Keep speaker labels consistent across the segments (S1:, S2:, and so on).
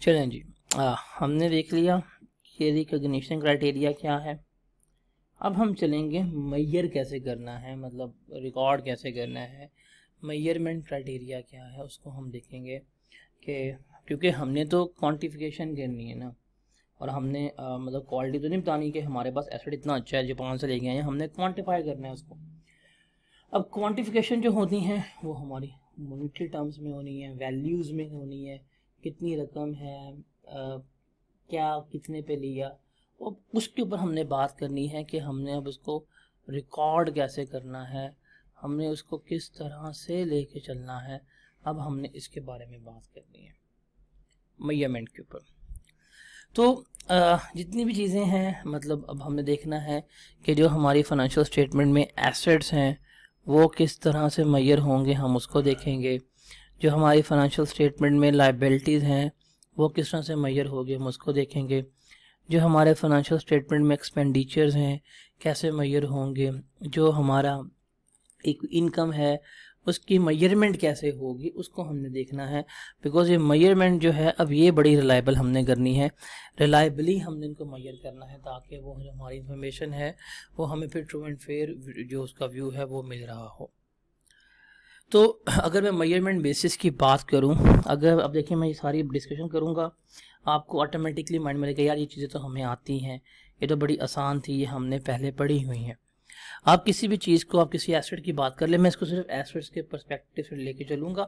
S1: चलें जी, हमने देख लिया कि रिकॉग्निशन क्राइटेरिया क्या है। अब हम चलेंगे मैयर कैसे करना है, मतलब रिकॉर्ड कैसे करना है, मैयरमेंट क्राइटेरिया क्या है उसको हम देखेंगे। कि क्योंकि हमने तो क्वांटिफिकेशन करनी है ना, और हमने मतलब क्वालिटी तो नहीं बतानी कि हमारे पास एसिड इतना अच्छा है जापान से लेके आए हैं, हमने क्वांटिफाई करना है उसको। अब क्वांटिफिकेशन जो होती हैं वो हमारी मॉनेटरी टर्म्स में होनी है, वैल्यूज़ में होनी है, कितनी रकम है, क्या कितने पे लिया, और उसके ऊपर हमने बात करनी है कि हमने अब उसको रिकॉर्ड कैसे करना है, हमने उसको किस तरह से लेके चलना है। अब हमने इसके बारे में बात करनी है मेजरमेंट के ऊपर। तो जितनी भी चीज़ें हैं, मतलब अब हमने देखना है कि जो हमारी फाइनेंशियल स्टेटमेंट में एसेट्स हैं वो किस तरह से मेजर होंगे, हम उसको देखेंगे। जो हमारी फाइनेंशियल स्टेटमेंट में लायबिलिटीज़ हैं वो किस तरह से मेजर होगी, हम उसको देखेंगे। जो हमारे फाइनेंशियल स्टेटमेंट में एक्सपेंडिचर्स हैं कैसे मेजर होंगे, जो हमारा एक इनकम है उसकी मेजरमेंट कैसे होगी, उसको हमने देखना है। बिकॉज ये मेजरमेंट जो है अब ये बड़ी रिलायबल हमने करनी है, रिलायबली हमने इनको मेजर करना है ताकि वो जो हमारी इंफॉर्मेशन है वो हमें फिर ट्रू एंड फेयर जो उसका व्यू है वो मिल रहा हो। तो अगर मैं मेजरमेंट बेसिस की बात करूं, अगर अब देखिए मैं ये सारी डिस्कशन करूंगा आपको ऑटोमेटिकली माइंड में लगेगा यार ये चीज़ें तो हमें आती हैं, ये तो बड़ी आसान थी, ये हमने पहले पढ़ी हुई हैं। आप किसी भी चीज़ को, आप किसी एसेट की बात कर ले, मैं इसको सिर्फ एसेट्स के पर्सपेक्टिव से लेके चलूँगा,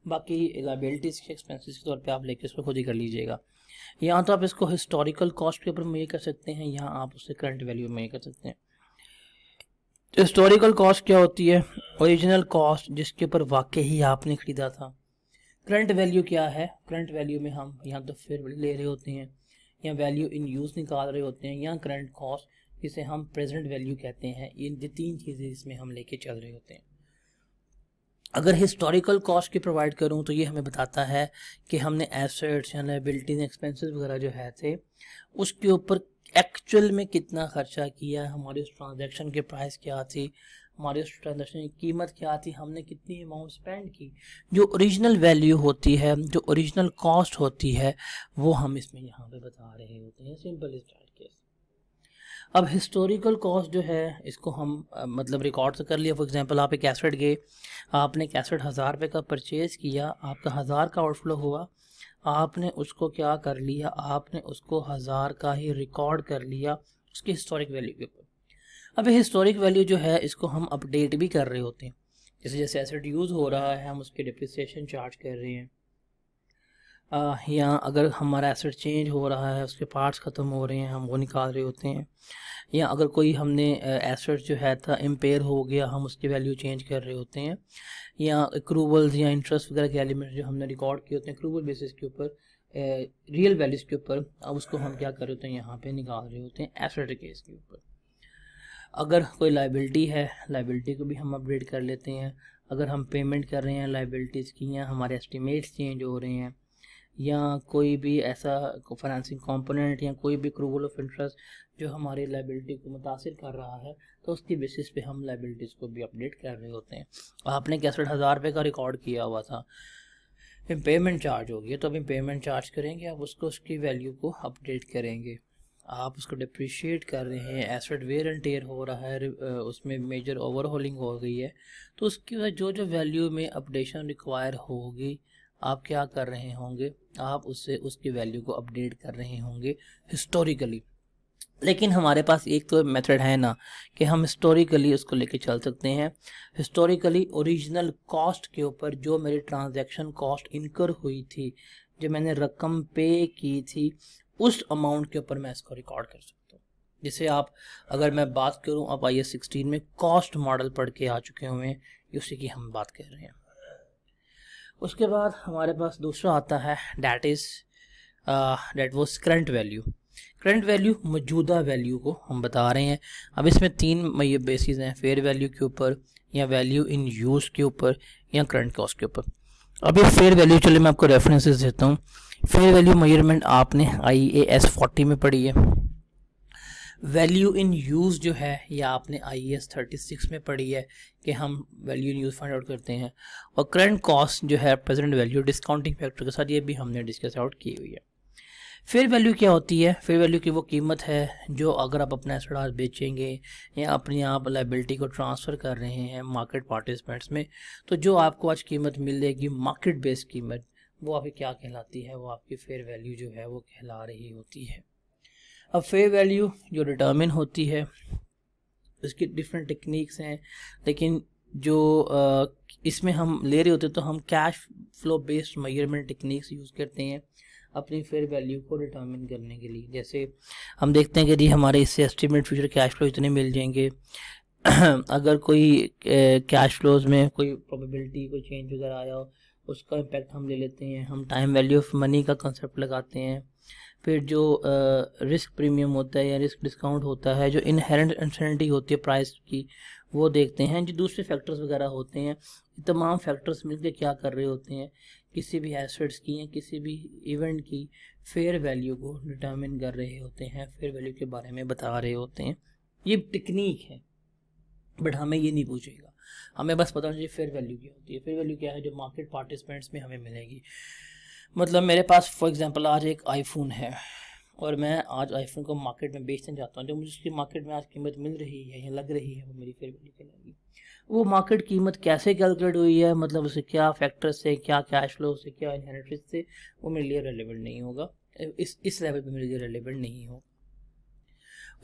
S1: बाकी लायबिलिटीज़ के एक्सपेंसेस के तौर पे आप लेके इसको खुद ही कर लीजिएगा। यहाँ तो आप इसको हिस्टोरिकल कॉस्ट के ऊपर मेजर कर सकते हैं, यहाँ आप उससे करंट वैल्यू मेजर कर सकते हैं। हिस्टोरिकल कॉस्ट क्या होती है? ओरिजिनल कॉस्ट जिसके ऊपर वाकई ही आपने खरीदा था। करंट वैल्यू क्या है? करंट वैल्यू में हम यहाँ तो फेयर वैल्यू ले रहे होते हैं, या वैल्यू इन यूज़ निकाल रहे होते हैं, या करंट कॉस्ट जिसे हम प्रेजेंट वैल्यू कहते हैं। ये तीन चीज़ें इसमें हम लेके चल रहे होते हैं। अगर हिस्टोरिकल कॉस्ट की प्रोवाइड करूं तो ये हमें बताता है कि हमने एसेट्स या लायबिलिटीज एक्सपेंसेस वगैरह जो है थे उसके ऊपर एक्चुअल में कितना खर्चा किया, हमारी उस ट्रांजैक्शन की प्राइस क्या थी, हमारी उस ट्रांजैक्शन की कीमत क्या थी, हमने कितनी अमाउंट स्पेंड की। जो ओरिजिनल वैल्यू होती है, जो ओरिजिनल कॉस्ट होती है, वो हम इसमें यहाँ पे बता रहे होते हैं। Simple start case. अब हिस्टोरिकल कॉस्ट जो है इसको हम मतलब रिकॉर्ड से कर लिया। फॉर एग्जांपल आप एक एसेट गए, आपने एक एसेट 1000 रुपये का परचेज़ किया, आपका 1000 का आउटफ्लो हुआ, आपने उसको क्या कर लिया, आपने उसको 1000 का ही रिकॉर्ड कर लिया उसकी हिस्टोरिक वैल्यू के ऊपर। अब हिस्टोरिक वैल्यू जो है इसको हम अपडेट भी कर रहे होते हैं, जैसे जैसे एसेट यूज़ हो रहा है हम उसके डिप्रिसिएशन चार्ज कर रहे हैं, या अगर हमारा एसेट चेंज हो रहा है, उसके पार्ट्स ख़त्म हो रहे हैं, हम वो निकाल रहे होते हैं, या अगर कोई हमने एसेट जो है था इम्पेयर हो गया, हम उसकी वैल्यू चेंज कर रहे होते हैं, या एक्रूवल्स या इंटरेस्ट वगैरह के एलिमेंट जो हमने रिकॉर्ड किए होते हैं एक्रूवल बेसिस के ऊपर, रियल वैल्यूज़ के ऊपर, अब उसको हम क्या कर रहे होते हैं, यहाँ पे निकाल रहे होते हैं एसेट केस के ऊपर। अगर कोई लायबिलिटी है, लायबिलिटी को भी हम अपडेट कर लेते हैं। अगर हम पेमेंट कर रहे हैं लायबिलिटीज़ की, या हमारे एस्टिमेट्स चेंज हो रहे हैं, या कोई भी ऐसा फाइनेंसिंग कंपोनेंट या कोई भी एक्रूवल ऑफ इंटरेस्ट जो हमारे लायबिलिटी को मुतासिर कर रहा है, तो उसकी बेसिस पे हम लायबिलिटीज़ को भी अपडेट कर रहे होते हैं। आपने कैसे 1000 रुपये का रिकॉर्ड किया हुआ था, पेमेंट चार्ज हो गया, तो अभी पेमेंट चार्ज करेंगे, आप उसको उसकी वैल्यू को अपडेट करेंगे। आप उसको डिप्रिशिएट कर रहे हैं, एसेट वेयर एंड टेयर हो रहा है, उसमें मेजर ओवरहॉलिंग हो गई है, तो उसकी वजह जो जो वैल्यू में अपडेशन रिक्वायर होगी आप क्या कर रहे होंगे, आप उससे उसकी वैल्यू को अपडेट कर रहे होंगे हिस्टोरिकली। लेकिन हमारे पास एक तो मेथड है ना कि हम हिस्टोरिकली उसको लेके चल सकते हैं। हिस्टोरिकली ओरिजिनल कॉस्ट के ऊपर जो मेरी ट्रांजैक्शन कॉस्ट इनकर हुई थी, जो मैंने रकम पे की थी, उस अमाउंट के ऊपर मैं इसको रिकॉर्ड कर सकता हूँ। जैसे आप, अगर मैं बात करूँ, आप IAS 16 में कॉस्ट मॉडल पढ़ के आ चुके हुए हैं, उसी की हम बात कर रहे हैं। उसके बाद हमारे पास दूसरा आता है that was current value. Current value मौजूदा वैल्यू को हम बता रहे हैं। अब इसमें तीन बेसिस हैं, फेयर वैल्यू के ऊपर, या वैल्यू इन यूज़ के ऊपर, या करंट कॉस्ट के ऊपर। अब ये फेयर वैल्यू, चलिए मैं आपको रेफरेंसेस देता हूँ। फेयर वैल्यू मेजरमेंट आपने IAS 40 में पढ़ी है। वैल्यू इन यूज़ जो है ये आपने IAS 36 में पढ़ी है कि हम value in use find out करते हैं। और करंट कॉस्ट जो है प्रेजेंट वैल्यू डिस्काउंटिंग फैक्टर के साथ, ये भी हमने डिस्कस आउट की हुई है। फेयर वैल्यू क्या होती है? फेयर वैल्यू की वो कीमत है जो अगर आप अपना एसेट आज बेचेंगे या अपनी आप लायबिलिटी को ट्रांसफ़र कर रहे हैं मार्केट पार्टिसिपेंट्स में, तो जो आपको आज कीमत मिलेगी मार्केट बेस्ड कीमत, वो आपकी क्या कहलाती है? वो आपकी फेयर वैल्यू जो है वो कहला रही होती है। अब फेयर वैल्यू जो डिटर्मिन होती है इसकी डिफरेंट टेक्निक्स हैं, लेकिन जो इसमें हम ले रहे होते हैं तो हम cash flow based measurement techniques use करते हैं अपनी फेयर वैल्यू को डिटर्मिन करने के लिए। जैसे हम देखते हैं कि जी हमारे इससे एस्टिमेट फ्यूचर कैश फ्लो इतने मिल जाएंगे। अगर कोई कैश फ्लोज में कोई प्रोबेबिलिटी कोई चेंज वगैरह आया हो, उसका इम्पैक्ट हम ले लेते हैं। हम टाइम वैल्यू ऑफ मनी का कंसेप्ट लगाते हैं। फिर जो रिस्क प्रीमियम होता है या रिस्क डिस्काउंट होता है, जो इनहेरेंट अनसर्टेनिटी होती है प्राइस की, वो देखते हैं। जो दूसरे फैक्टर्स वगैरह होते हैं, तमाम फैक्टर्स मिलकर क्या कर रहे होते हैं, किसी भी एसेट्स की या किसी भी इवेंट की फेयर वैल्यू को डिटर्मिन कर रहे होते हैं, फेयर वैल्यू के बारे में बता रहे होते हैं। ये टेक्निक है, बट हमें ये नहीं पूछेगा, हमें बस पता होना चाहिए फेयर वैल्यू क्या होती है। फेयर वैल्यू क्या है? जो मार्केट पार्टिसिपेंट्स में हमें मिलेगी। मतलब मेरे पास फॉर एग्जांपल आज एक आईफोन है और मैं आज आईफोन को मार्केट में बेचना चाहता हूँ। जो मुझे उसकी मार्केट में आज कीमत मिल रही है या लग रही है, वो मेरी फेयर वैल्यू कहलाएगी। वो मार्केट कीमत कैसे कैलकुलेट हुई है, मतलब उसे क्या फैक्टर से, क्या कैश फ्लो से, क्या इनहेरिटेंस से, वो मेरे लिए रेलेवेंट नहीं होगा, इस लेवल पे मेरे लिए रेलेवेंट नहीं होगा।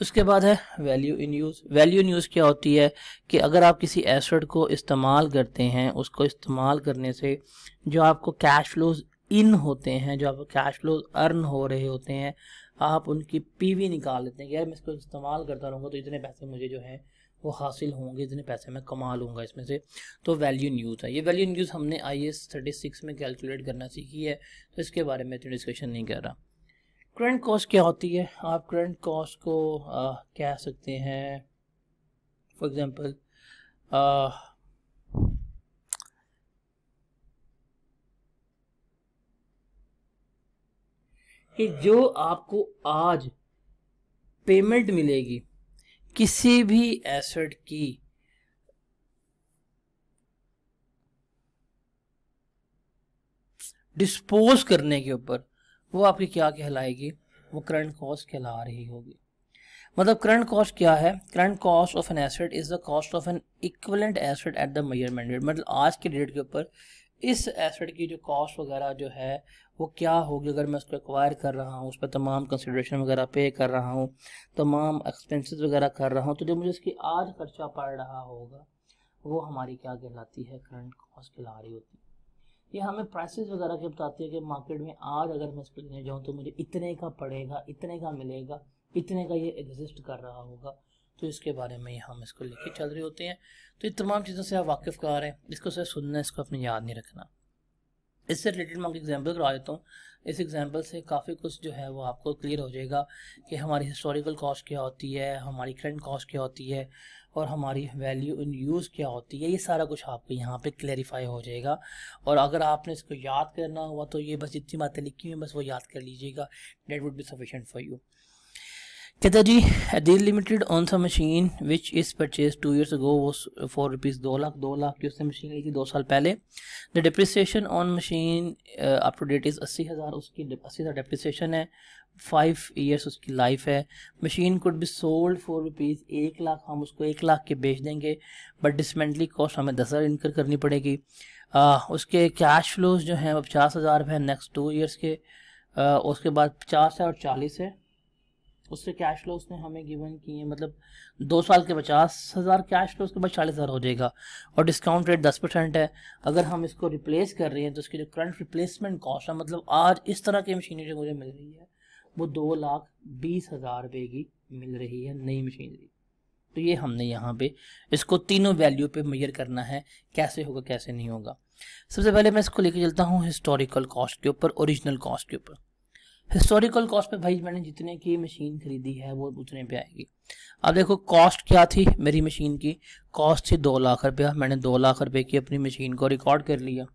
S1: उसके बाद है value in use. Value in use क्या होती है कि अगर आप किसी एसेट को इस्तेमाल करते हैं, उसको इस्तेमाल करने से जो आपको कैश फ्लोज इन होते हैं, जो आपको कैश फ्लोज अर्न हो रहे होते हैं, आप उनकी पीवी निकाल लेते हैं कि यार मैं इसको इस्तेमाल करता रहूँगा तो इतने पैसे मुझे जो है वो हासिल होंगे, इतने पैसे मैं कमा लूँगा इसमें से। तो वैल्यू इन यूज़ है। ये वैल्यू इन यूज़ हमने IAS 36 में कैलकुलेट करना सीखी है, तो इसके बारे में इतनी डिस्कशन नहीं कर रहा। करंट कॉस्ट क्या होती है? आप करंट कॉस्ट को कह सकते हैं फॉर एग्जांपल कि जो आपको आज पेमेंट मिलेगी किसी भी एसेट की डिस्पोज करने के ऊपर, वो आपकी क्या कहलाएगी? वो करंट कॉस्ट कहला रही होगी। मतलब करंट कॉस्ट क्या है? Current cost of an asset is the cost of an equivalent asset at the measurement date. मतलब आज के डेट के ऊपर इस एसेट की जो कॉस्ट वगैरह जो है वो क्या होगी अगर मैं उसको एक्वायर कर रहा हूँ, उस पर तमाम कंसिडरेशन वगैरह पे कर रहा हूँ, तमाम एक्सपेंसेस वगैरह कर रहा हूँ, तो जो मुझे इसकी आज खर्चा पड़ रहा होगा वो हमारी क्या कहलाती है? करंट कॉस्ट कहला रही होती है। ये हमें प्राइसेस वगैरह के बताती है कि मार्केट में आज अगर मैं इसको लेने जाऊँ तो मुझे इतने का पड़ेगा, इतने का मिलेगा, इतने का ये एग्जिस्ट कर रहा होगा, तो इसके बारे में हम इसको लेके चल रहे होते हैं। तो ये तमाम चीज़ों से आप वाकिफ़ कर रहे हैं, इसको सिर्फ सुनना, इसको अपने याद नहीं रखना। इससे रिलेटेड मैं आपको एग्जाम्पल करवा देता हूँ। इस एग्जाम्पल से काफ़ी कुछ जो है वो आपको क्लियर हो जाएगा कि हमारी हिस्टोरिकल कॉस्ट क्या होती है, हमारी करंट कॉस्ट क्या होती है और हमारी वैल्यू इन यूज़ क्या होती है। ये सारा कुछ आपको यहाँ पे क्लैरिफाई हो जाएगा। और अगर आपने इसको याद करना हुआ तो ये बस जितनी बातें लिखी हुई बस वो याद कर लीजिएगा, that would be sufficient for you. कहता जी डील लिमिटेड ऑन सा machine which is purchase 2 years ago वो 4 रुपीज़ 2 लाख की उसने मशीन ली थी 2 साल पहले। The depreciation on machine up to date is 80,000, उसकी 80,000 डिप्रिसिएशन है, 5 years उसकी लाइफ है। Machine could be sold 4 rupees 1 lakh, हम उसको 1 लाख के बेच देंगे, बट डिसमेंटली कॉस्ट हमें 10,000 इनकर करनी पड़ेगी। उसके कैश फ्लोज जो हैं वो 50,000 है नेक्स्ट 2 years के। उसके बाद 50 है और 40 है, उससे कैश फ्लो उसने हमें गिवन किए हैं, मतलब 2 साल के 50,000 कैश फ्लो, उसके बाद 40,000 हो जाएगा और डिस्काउंट रेट 10% है। अगर हम इसको रिप्लेस कर रहे हैं तो उसकी जो करंट रिप्लेसमेंट कॉस्ट है, मतलब आज इस तरह की मशीनरी जो मुझे मिल रही है वो 2,20,000 रुपये की मिल रही है, नई मशीनरी। तो ये हमने यहाँ पे इसको तीनों वैल्यू पे मेजर करना है, कैसे होगा कैसे नहीं होगा। सबसे पहले मैं इसको लेके चलता हूँ हिस्टोरिकल कॉस्ट के ऊपर, ओरिजिनल कॉस्ट के ऊपर। हिस्टोरिकल कॉस्ट पे भाई मैंने जितने की मशीन खरीदी है वो उतने पे आएगी। अब देखो कॉस्ट क्या थी मेरी मशीन की? कॉस्ट थी 2 लाख रुपया। मैंने 2 लाख रुपए की अपनी मशीन को रिकॉर्ड कर लिया।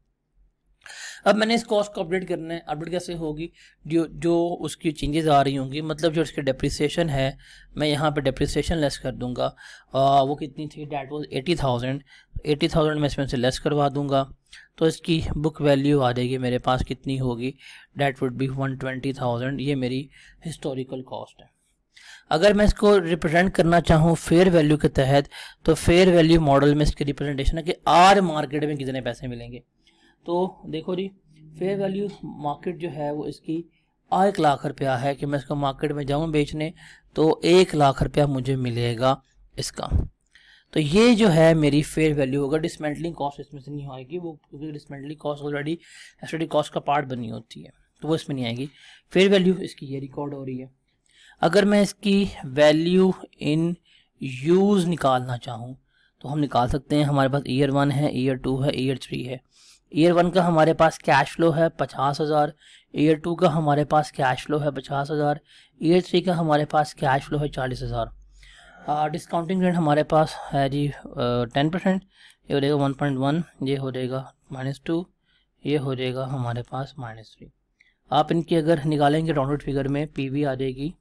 S1: अब मैंने इस कॉस्ट को अपडेट करना है। अपडेट कैसे होगी, जो उसकी चेंजेस आ रही होंगी, मतलब जो उसकी डेप्रिसिएशन है, मैं यहाँ पे डेप्रिसिएशन लेस कर दूंगा। वो कितनी थी, डैट वाज 80,000। 80,000 मैं इसमें से लेस करवा दूंगा, तो इसकी बुक वैल्यू आ जाएगी मेरे पास, कितनी होगी, डैट वुड बी 120,000। ये मेरी हिस्टोरिकल कॉस्ट है। अगर मैं इसको रिप्रेजेंट करना चाहूँ फेयर वैल्यू के तहत, तो फेयर वैल्यू मॉडल में इसकी रिप्रेजेंटेशन है कि आज मार्केट में कितने पैसे मिलेंगे। तो देखो जी, फेयर वैल्यू मार्केट जो है वो इसकी 1 लाख रुपया है कि मैं इसको मार्केट में जाऊँ बेचने, तो 1 लाख रुपया मुझे मिलेगा इसका। तो ये जो है मेरी फेयर वैल्यू होगा। डिसमेंटलिंग कॉस्ट इसमें से नहीं आएगी, वो क्योंकि dismantling cost already SD cost का पार्ट बनी होती है, तो वो इसमें नहीं आएगी। फेयर वैल्यू इसकी ये रिकॉर्ड हो रही है। अगर मैं इसकी वैल्यू इन यूज़ निकालना चाहूँ तो हम निकाल सकते हैं। हमारे पास ईयर 1 है, ईयर 2 है, ईयर 3 है। ईयर 1 का हमारे पास कैश फ्लो है 50,000, ईयर 2 का हमारे पास कैश फ्लो है 50,000, ईयर 3 का हमारे पास कैश फ्लो है 40,000। डिस्काउंटिंग रेट हमारे पास है जी 10%, ये हो जाएगा 1.1, ये हो जाएगा -2, ये हो जाएगा हमारे पास -3। आप इनकी अगर निकालेंगे राउंडेड फिगर में, पीवी आ जाएगी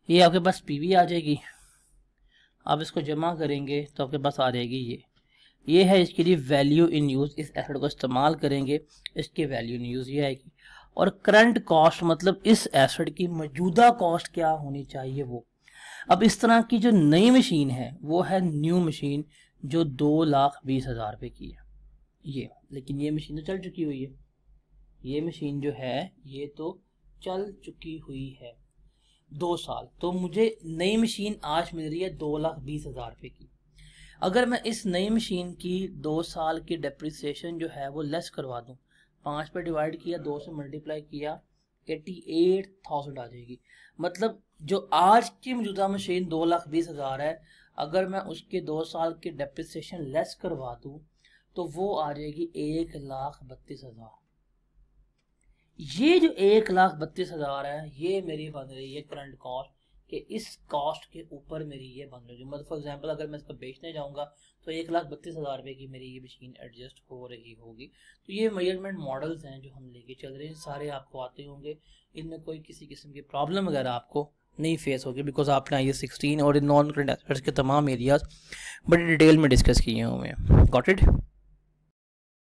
S1: ये, आपके पास पीवी आ जाएगी। आप इसको जमा करेंगे तो आपके पास आ जाएगी ये है इसके लिए वैल्यू इन यूज़। इस एसेट को इस्तेमाल करेंगे, इसकी वैल्यू इन यूज़ ये आएगी। और करंट कॉस्ट मतलब इस एसेट की मौजूदा कॉस्ट क्या होनी चाहिए वो। अब इस तरह की जो नई मशीन है वो है न्यू मशीन, जो 2,20,000 रुपये की है ये, लेकिन ये मशीन तो चल चुकी हुई है। ये मशीन जो है ये तो चल चुकी हुई है 2 साल, तो मुझे नई मशीन आज मिल रही है 2,20,000 रुपये की। अगर मैं इस नई मशीन की 2 साल की डेप्रिसिएशन जो है वो लेस करवा दूं, 5 पे डिवाइड किया, 2 से मल्टीप्लाई किया, 88,000 आ जाएगी। मतलब जो आज की मौजूदा मशीन 2,20,000 है, अगर मैं उसके 2 साल की डेप्रिसिएशन लेस करवा दूं तो वो आ जाएगी 1,32,000। ये जो 1,32,000 है ये मेरी बन रही है करंट कॉस्ट, कि इस कॉस्ट के ऊपर मेरी ये बन रही है। मतलब फॉर एग्जांपल अगर मैं इसको बेचने जाऊंगा तो 1,32,000 रुपये की मेरी ये मशीन एडजस्ट हो रही होगी। तो ये मेजरमेंट मॉडल्स हैं जो हम लेके चल रहे हैं, सारे आपको आते होंगे, इनमें कोई किसी किस्म की प्रॉब्लम वगैरह आपको नहीं फेस होगी, बिकॉज आपने IAS 16 और नॉन करंट एसेट्स के तमाम एरियाज बड़ी डिटेल में डिस्कस किए हुए हैं। Got it.